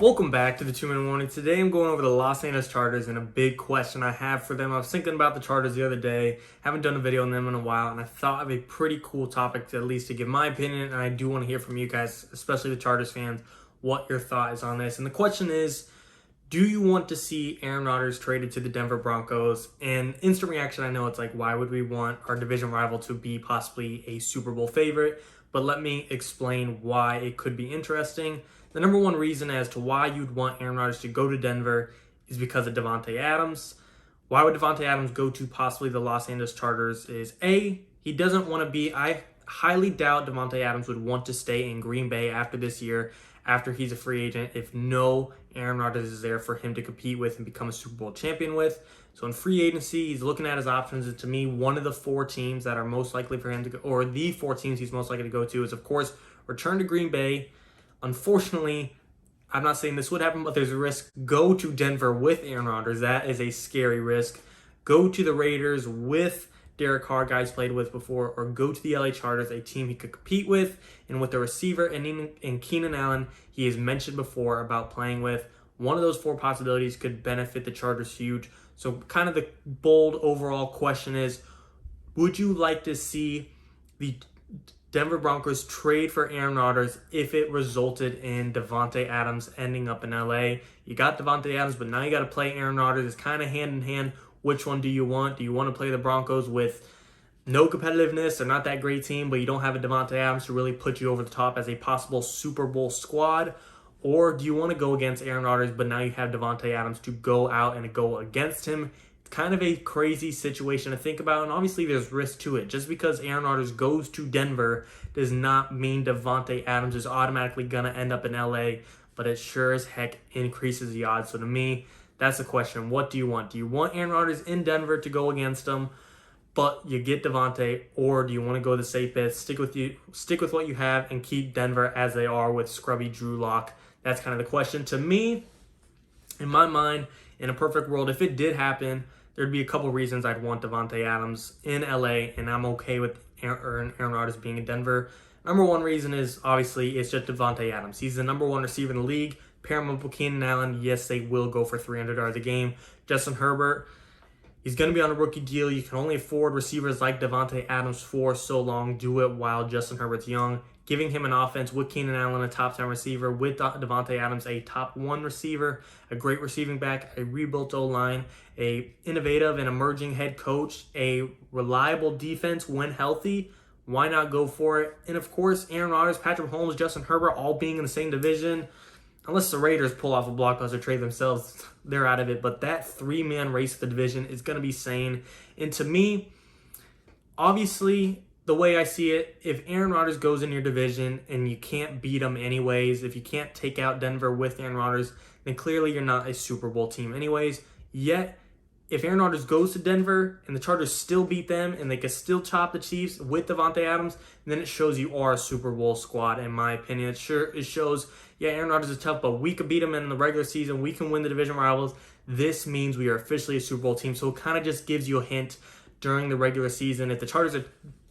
Welcome back to the 2-Minute Warning. Today I'm going over the Los Angeles Chargers and a big question I have for them. I was thinking about the Chargers the other day. Haven't done a video on them in a while, and I thought of a pretty cool topic to at least to give my opinion, and I do want to hear from you guys, especially the Chargers fans, what your thought is on this. And the question is, do you want to see Aaron Rodgers traded to the Denver Broncos? And instant reaction, I know it's like, why would we want our division rival to be possibly a Super Bowl favorite? But let me explain why it could be interesting. The number one reason as to why you'd want Aaron Rodgers to go to Denver is because of Davante Adams. Why would Davante Adams go to possibly the Los Angeles Chargers is A, he doesn't want to be, I highly doubt Davante Adams would want to stay in Green Bay after this year, after he's a free agent, if no Aaron Rodgers is there for him to compete with and become a Super Bowl champion with. So in free agency, he's looking at his options. And to me, one of the four teams that are most likely for him to go, or the four teams he's most likely to go to is, of course, return to Green Bay. Unfortunately, I'm not saying this would happen, but there's a risk. Go to Denver with Aaron Rodgers. That is a scary risk. Go to the Raiders with Derek Carr, guys played with before, or go to the LA Chargers, a team he could compete with, and with the receiver and Keenan Allen he has mentioned before about playing with. One of those four possibilities could benefit the Chargers huge. So kind of the bold overall question is, would you like to see the Denver Broncos trade for Aaron Rodgers if it resulted in Davante Adams ending up in LA? You got Davante Adams, but now you got to play Aaron Rodgers. It's kind of hand in hand. Which one do you want? Do you want to play the Broncos with no competitiveness? They're not that great team, but you don't have a Davante Adams to really put you over the top as a possible Super Bowl squad? Or do you want to go against Aaron Rodgers, but now you have Davante Adams to go out and go against him? Kind of a crazy situation to think about, and obviously there's risk to it. Just because Aaron Rodgers goes to Denver does not mean Davante Adams is automatically going to end up in LA, but it sure as heck increases the odds. So to me, that's the question. What do you want? Do you want Aaron Rodgers in Denver to go against him, but you get Davante, or do you want to go the safe bet, stick with what you have, and keep Denver as they are with scrubby Drew Lock? That's kind of the question. To me, in my mind, in a perfect world, if it did happen, there'd be a couple reasons I'd want Davante Adams in LA, and I'm okay with Aaron Rodgers being in Denver. Number one reason is, obviously, it's just Davante Adams. He's the number one receiver in the league. Pair him up with Keenan Allen. Yes, they will go for 300 yards a game. Justin Herbert, he's going to be on a rookie deal. You can only afford receivers like Davante Adams for so long. Do it while Justin Herbert's young. Giving him an offense with Keenan Allen, a top 10 receiver, with Davante Adams, a top 1 receiver, a great receiving back, a rebuilt O-line, a innovative and emerging head coach, a reliable defense when healthy. Why not go for it? And of course, Aaron Rodgers, Patrick Mahomes, Justin Herbert, all being in the same division. Unless the Raiders pull off a blockbuster trade themselves, they're out of it. But that 3-man race for the division is going to be sane. And to me, obviously, the way I see it, if Aaron Rodgers goes in your division and you can't beat them anyways, if you can't take out Denver with Aaron Rodgers, then clearly you're not a Super Bowl team anyways. Yet, if Aaron Rodgers goes to Denver and the Chargers still beat them and they can still chop the Chiefs with Davante Adams, then it shows you are a Super Bowl squad, in my opinion. It shows, yeah, Aaron Rodgers is tough, but we could beat them in the regular season. We can win the division rivals. This means we are officially a Super Bowl team. So it kind of just gives you a hint during the regular season. If the Chargers are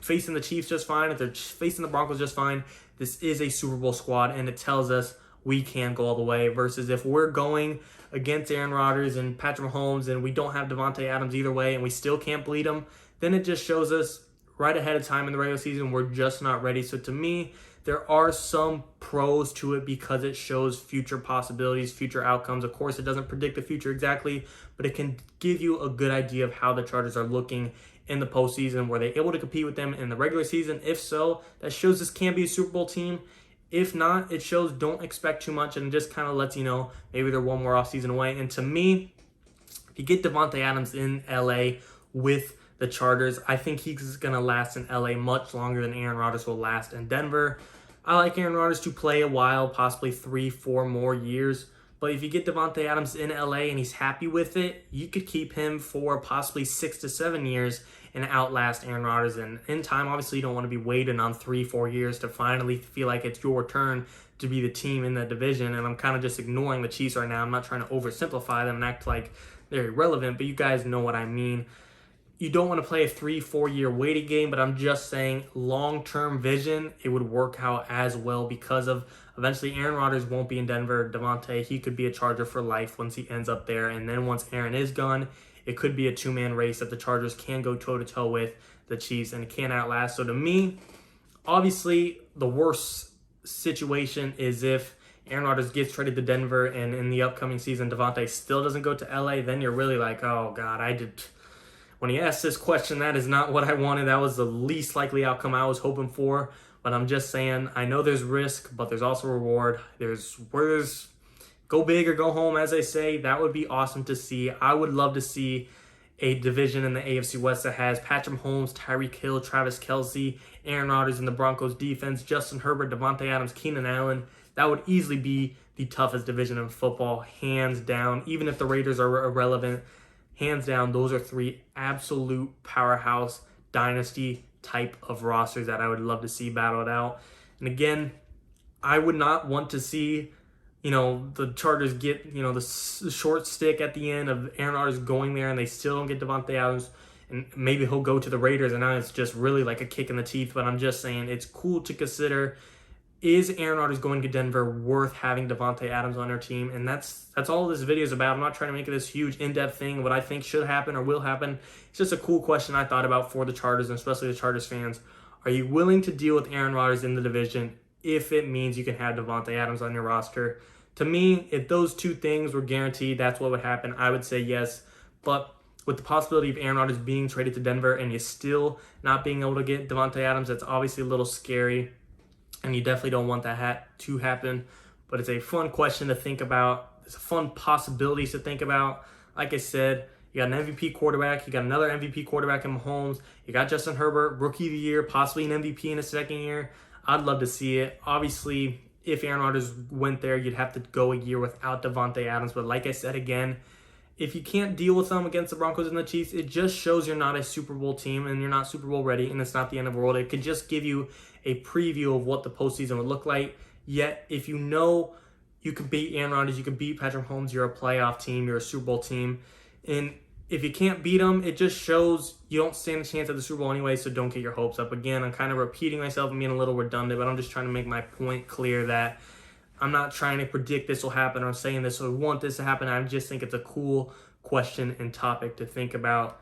facing the Chiefs just fine, if they're facing the Broncos just fine, this is a Super Bowl squad, and it tells us we can go all the way. Versus if we're going against Aaron Rodgers and Patrick Mahomes and we don't have Davante Adams either way and we still can't bleed them, then it just shows us right ahead of time in the regular season we're just not ready. So to me, there are some pros to it because it shows future possibilities, future outcomes. Of course, it doesn't predict the future exactly, but it can give you a good idea of how the Chargers are looking in the postseason. Were they able to compete with them in the regular season? If so, that shows this can be a Super Bowl team. If not, it shows don't expect too much, and it just kind of lets you know maybe they're one more offseason away. And to me, if you get Davante Adams in LA with the Chargers, I think he's going to last in LA much longer than Aaron Rodgers will last in Denver. I like Aaron Rodgers to play a while, possibly 3-4 more years. But if you get Davante Adams in LA and he's happy with it, you could keep him for possibly 6 to 7 years and outlast Aaron Rodgers. And in time, obviously, you don't want to be waiting on 3-4 years to finally feel like it's your turn to be the team in the division. And I'm kind of just ignoring the Chiefs right now. I'm not trying to oversimplify them and act like they're irrelevant, but you guys know what I mean. You don't want to play a 3-4 year waiting game, but I'm just saying long-term vision, it would work out as well because of Eventually, Aaron Rodgers won't be in Denver. Davante, he could be a Charger for life once he ends up there. And then once Aaron is gone, it could be a two-man race that the Chargers can go toe-to-toe with the Chiefs and can outlast. So to me, obviously, the worst situation is if Aaron Rodgers gets traded to Denver and in the upcoming season, Davante still doesn't go to LA. Then you're really like, oh, God, when he asked this question, that is not what I wanted. That was the least likely outcome I was hoping for. But I'm just saying, I know there's risk, but there's also reward. There's go big or go home, as they say. That would be awesome to see. I would love to see a division in the AFC West that has Patrick Mahomes, Tyreek Hill, Travis Kelce, Aaron Rodgers in the Broncos defense, Justin Herbert, Davante Adams, Keenan Allen. That would easily be the toughest division in football, hands down. Even if the Raiders are irrelevant, hands down, those are three absolute powerhouse dynasty type of rosters that I would love to see battled out. And again, I would not want to see, the Chargers get, the short stick at the end of Aaron Rodgers going there and they still don't get Davante Adams. And maybe he'll go to the Raiders and now it's just really like a kick in the teeth. But I'm just saying it's cool to consider, is Aaron Rodgers going to Denver worth having Davante Adams on their team? And that's all this video is about. I'm not trying to make it this huge in-depth thing, what I think should happen or will happen. It's just a cool question I thought about for the Chargers and especially the Chargers fans. Are you willing to deal with Aaron Rodgers in the division if it means you can have Davante Adams on your roster? To me, if those two things were guaranteed, that's what would happen. I would say yes. But with the possibility of Aaron Rodgers being traded to Denver and you still not being able to get Davante Adams, that's obviously a little scary. And you definitely don't want that to happen. But it's a fun question to think about. It's a fun possibilities to think about. Like I said, you got an MVP quarterback. You got another MVP quarterback in Mahomes. You got Justin Herbert, rookie of the year, possibly an MVP in his second year. I'd love to see it. Obviously, if Aaron Rodgers went there, you'd have to go a year without Davante Adams. But like I said again, if you can't deal with them against the Broncos and the Chiefs, it just shows you're not a Super Bowl team and you're not Super Bowl ready, and it's not the end of the world. It could just give you a preview of what the postseason would look like. Yet, if you know you can beat Aaron Rodgers, you can beat Patrick Mahomes, you're a playoff team, you're a Super Bowl team. And if you can't beat them, it just shows you don't stand a chance at the Super Bowl anyway, so don't get your hopes up. Again, I'm kind of repeating myself and being a little redundant, but I'm just trying to make my point clear that I'm not trying to predict this will happen or saying this or want this to happen. I just think it's a cool question and topic to think about.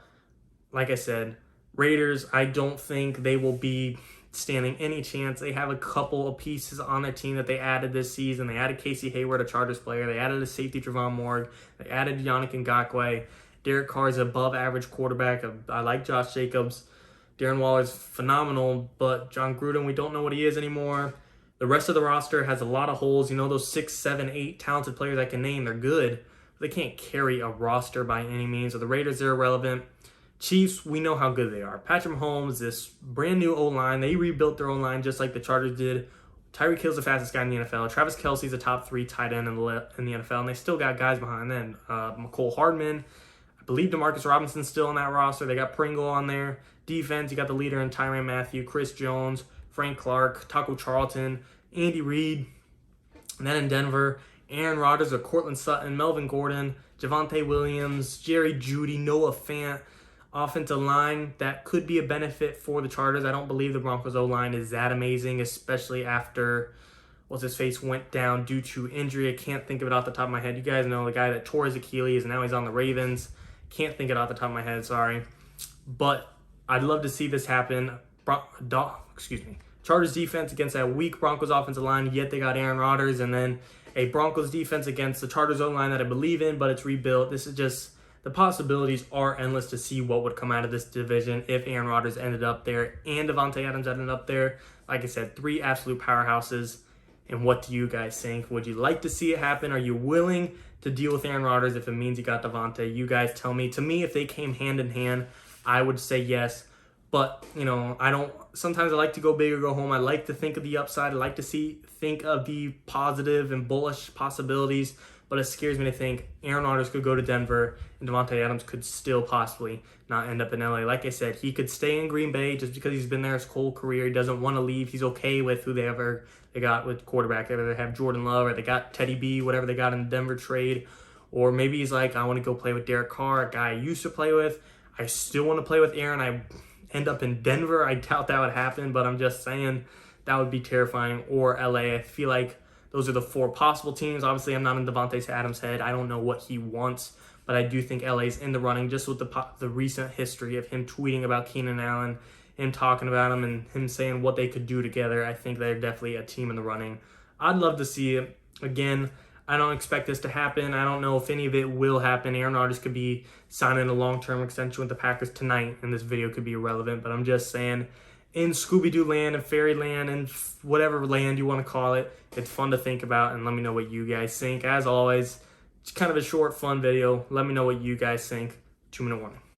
Like I said, Raiders, I don't think they will be standing any chance. They have a couple of pieces on their team that they added this season. They added Casey Hayward, a Chargers player. They added a safety, Trevon Morgan. They added Yannick Ngakoue. Derek Carr is an above-average quarterback. I like Josh Jacobs. Darren Waller's phenomenal, but John Gruden, we don't know what he is anymore. The rest of the roster has a lot of holes. Those 6, 7, 8 talented players I can name, they're good. But they can't carry a roster by any means. So the Raiders are irrelevant. Chiefs, we know how good they are. Patrick Mahomes, this brand new O-line. They rebuilt their O-line just like the Chargers did. Tyreek Hill's the fastest guy in the NFL. Travis Kelce's a top 3 tight end in the NFL. And they still got guys behind them. McCole Hardman. I believe Demarcus Robinson's still on that roster. They got Pringle on there. Defense, you got the leader in Tyrann Mathieu, Chris Jones, Frank Clark, Taco Charlton, Andy Reid. And then in Denver, Aaron Rodgers or Cortland Sutton, Melvin Gordon, Javonte Williams, Jerry Jeudy, Noah Fant. Offensive line that could be a benefit for the Chargers. I don't believe the Broncos O-line is that amazing, especially after what's-his-face went down due to injury. I can't think of it off the top of my head. You guys know the guy that tore his Achilles and now he's on the Ravens. Can't think of it off the top of my head, sorry. But I'd love to see this happen. Chargers defense against that weak Broncos offensive line, yet they got Aaron Rodgers, and then a Broncos defense against the Chargers O-line that I believe in, but it's rebuilt. This is just, the possibilities are endless to see what would come out of this division if Aaron Rodgers ended up there and Davante Adams ended up there. Like I said, 3 absolute powerhouses. And what do you guys think? Would you like to see it happen? Are you willing to deal with Aaron Rodgers if it means you got Davante? You guys tell me. To me, if they came hand in hand, I would say yes. But, sometimes I like to go big or go home. I like to think of the upside. I like to think of the positive and bullish possibilities. But it scares me to think Aaron Rodgers could go to Denver and Davante Adams could still possibly not end up in LA. Like I said, he could stay in Green Bay just because he's been there his whole career. He doesn't want to leave. He's okay with who they got with quarterback. They have Jordan Love or they got Teddy B, whatever they got in the Denver trade. Or maybe he's like, I want to go play with Derek Carr, a guy I used to play with. I still want to play with Aaron. I end up in Denver. I doubt that would happen, but I'm just saying that would be terrifying. Or LA. I feel like those are the 4 possible teams. Obviously, I'm not in Davante Adams' head. I don't know what he wants, but I do think LA's in the running just with the recent history of him tweeting about Keenan Allen, him talking about him, and him saying what they could do together. I think they're definitely a team in the running. I'd love to see it. Again, I don't expect this to happen. I don't know if any of it will happen. Aaron Rodgers could be signing a long-term extension with the Packers tonight, and this video could be irrelevant. But I'm just saying, in Scooby-Doo land and fairyland and whatever land you want to call it, it's fun to think about, and let me know what you guys think. As always, it's kind of a short, fun video. Let me know what you guys think. 2-minute warning.